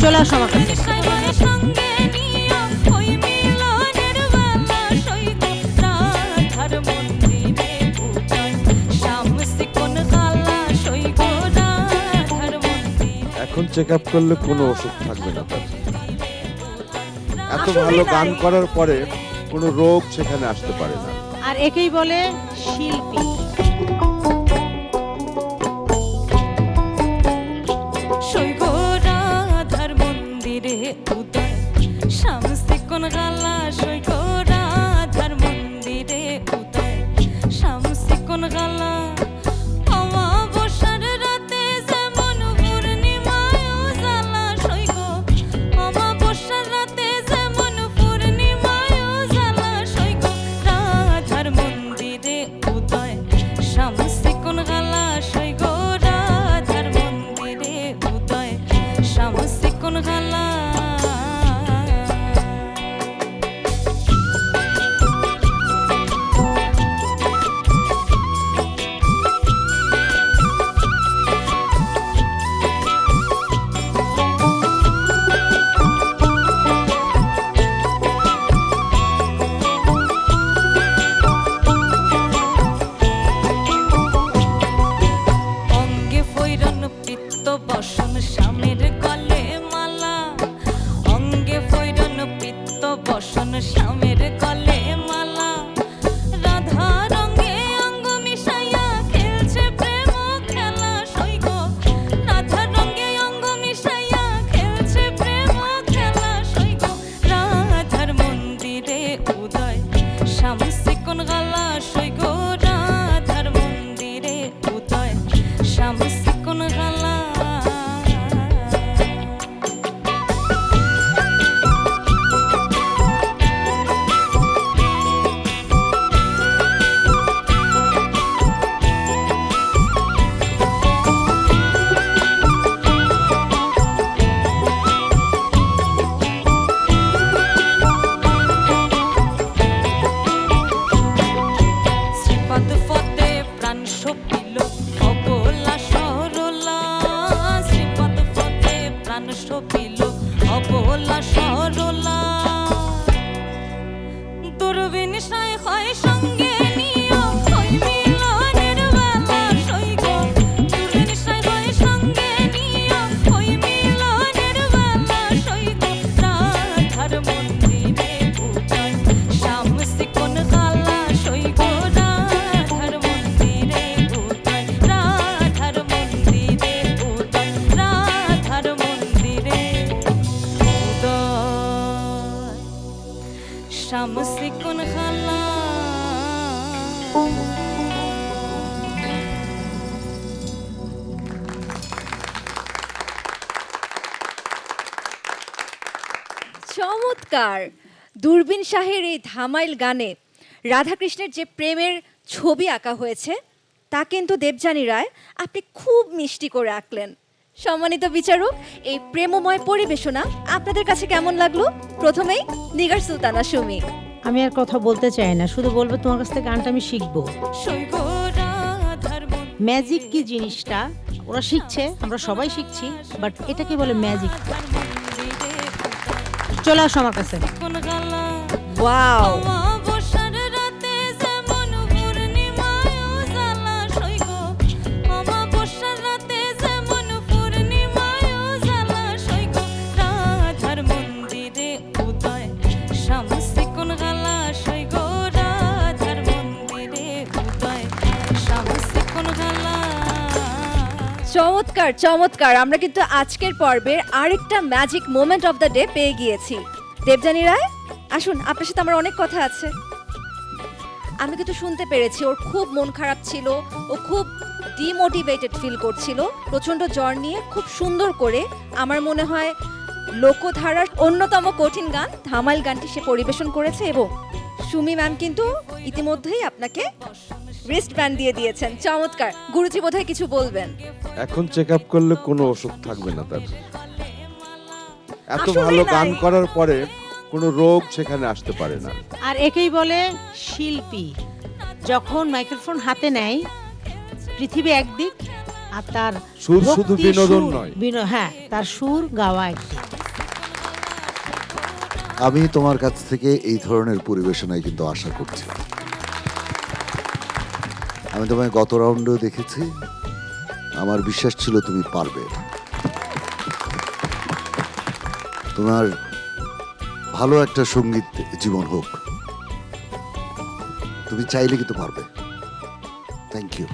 চলে আসো আমার কাছে। এখন চেক আপ করলে কোনো ওষুধ থাকবে না তার। এত আসলে ভালো নাই। গান করার পরে কোনো রোগ সেখানে আসতে পারে না। আর একেই বলে শিল্পী। রাধার মন্দিরে উদয় শামসি কোন গালা সৈক রাধার মন্দিরে উদয় শামসি কোন গালা অমাবস্যার রাতে যেমন পূর্ণিমায় উজালা সৈক অমাবস্যার রাতে যেমন পূর্ণিমায় উজালা সৈক রাধার মন্দিরে উদয় শামসি কোন গালা সৈক রাধার মন্দিরে উদয় শামসি কোন গালা অঙ্গে ফৈরন পিত্ত বসন স্বামীর গলে মালা অঙ্গে ফৈরন পিত্ত বসন স্বামীর গলে মালা রাধা রঙে অঙ্গ মিশাইয়া খেলছে প্রেম খেলা সৈগ রাধা রঙে অঙ্গ মিশাইয়া খেলছে প্রেম খেলা সৈগ রাধার মন্দিরে উদয় শামসি কোন গালা সৈগ রাধার মন্দিরে উদয় শামসি কোন গালা শ্রীপদ ফতে প্রাণ সপিল অবলা সরলা শ্রীপদ ফতে প্রাণ সপিল অবলা সরলা দুর্বিনিশয় হয় সঙ্গে নিয় হয় মিলনের বেলা সৈগ দুর্বিনিশয় হয় সঙ্গে নিয় হয় মিলনের বেলা সৈগ রাধার মন্দিরে উদয় শামসি কোন গালা সৈগ রাধার মন্দিরে উদয় রাধার মন্দিরে উদয় রাধার মন্দিরে উদয় শামসি কোন গালা চমৎকার। দূরবীন শাহের এই ধামাইল গানে রাধাকৃষ্ণের যে প্রেমের ছবি আঁকা হয়েছে তা কিন্তু দেবযানী রায় আপনি খুব মিষ্টি করে আঁকলেন। সম্মানিত বিচারক, এই প্রেমময় পরিবেশনা আপনাদের কাছে কেমন লাগলো? প্রথমেই নিগার সুলতানা সুমি। আমি আর কথা বলতে চাই না, শুধু বলবো তোমার কাছ থেকে গানটা আমি শিখবো। সৈগ রাধার ম্যাজিক কি জিনিসটা ওরা শিখছে, আমরা সবাই শিখছি, বাট এটাকে বলে ম্যাজিক। চলে আসো আমার কাছে। কোন গালা ওয়াও, অমাবস্যার রাতে যেমন পূর্ণিমায় উজালা সৈগ অমাবস্যার রাতে যেমন পূর্ণিমায় উজালা সৈগ রাধার মন্দিরে উদয় শামসি কোন গালা সৈগ রাধার মন্দিরে উদয় শামসি কোন গালা চমৎকার চমৎকার। আমরা কিন্তু আজকের পর্বের আরেকটা magic moment of the day পেয়ে গিয়েছি। দেবযানী রায়, আসুন, আপনার সাথে আমার অনেক কথা আছে। আমি কিন্তু শুনতে পেরেছি ওর খুব মন খারাপ ছিল, ও খুব ডিমোটিভেটেড ফিল করছিল, প্রচণ্ড জ্বর নিয়ে। খুব সুন্দর করে আমার মনে হয় লোকধারার অন্যতম কঠিন গান ধামাইল গানটি সে পরিবেশন করেছে, এবং সুমি ম্যাম কিন্তু ইতিমধ্যেই আপনাকে রিস্ট ব্যান্ড দিয়ে দিয়েছেন। চমৎকার। গুরুজি বোধহয় কিছু বলবেন। এখন চেক আপ করলে কোনো ওষুধ থাকবে না তার। এত আসলে ভালো নাই। গান করার পরে কোনো রোগ সেখানে আসতে পারে না। আর একেই বলে শিল্পী। যখন মাইক্রোফোন হাতে নেয়, পৃথিবী একদিক আর তার সুর শুধু ভক্তি, বিনোদন সুর, নয়। হ্যাঁ, তার সুর গাওয়া একটি। আমি তোমার কাছ থেকে এই ধরনের পরিবেশনাই কিন্তু আশা করছি। আমি তোমায় গত রাউন্ডেও দেখেছি, আমার বিশ্বাস ছিল তুমি পারবে। তোমার ভালো একটা সঙ্গীত জীবন হোক, তুমি চাইলে কিন্তু পারবে। Thank you.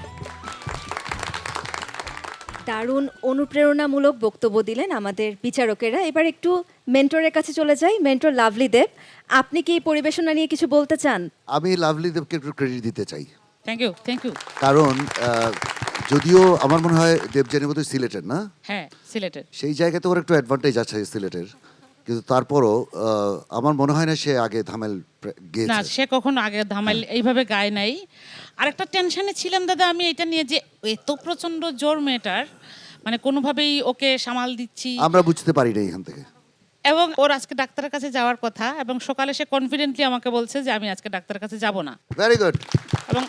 দারুণ অনুপ্রেরণামূলক বক্তব্য দিলেন আমাদের বিচারকেরা। এবার একটু মেন্টরের কাছে চলে যাই। মেন্টর লাভলি দেব, আপনি কি এই পরিবেশনা নিয়ে কিছু বলতে চান? আমি লাভলি দেবকে একটু ক্রেডিট দিতে চাই, থ্যাংক ইউ। কারণ যদিও আমার মনে হয় দেবযানী বোধহয় সিলেটের না, হ্যাঁ, সিলেটের। সেই জায়গাতে ওর একটু অ্যাডভান্টেজ আছে সিলেটের, কিন্তু তারপরও আমার মনে হয় না সে আগে ধামেল না, গেয়েছে। সে কখনো আগে ধামাইল এইভাবে গায় নাই। আরেকটা টেনশনে ছিলাম দাদা আমি এটা নিয়ে, যে এত প্রচন্ড জোর মেয়েটার, মানে কোনোভাবেই ওকে সামাল দিচ্ছি। আমরা বুঝতে পারি না এখান থেকে। এবং ওর আজকে ডাক্তারের কাছে যাওয়ার কথা, এবং সকালে সে কনফিডেন্টলি আমাকে বলছে যে আমি আজকে ডাক্তারের কাছে যাব না। Very good. এবং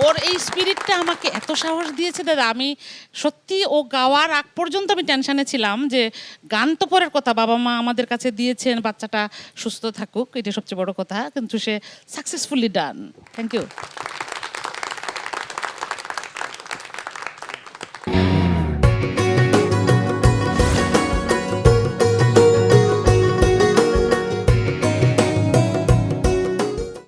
ওর এই স্পিরিটটা আমাকে এত সাহস দিয়েছে দাদা, আমি সত্যি ও গাওয়ার আগ পর্যন্ত আমি টেনশনে ছিলাম যে গান তো পরের কথা, বাবা মা আমাদের কাছে দিয়েছেন বাচ্চাটা সুস্থ থাকুক, এটা সবচেয়ে বড় কথা, কিন্তু সে সাকসেসফুলি ডান। Thank you.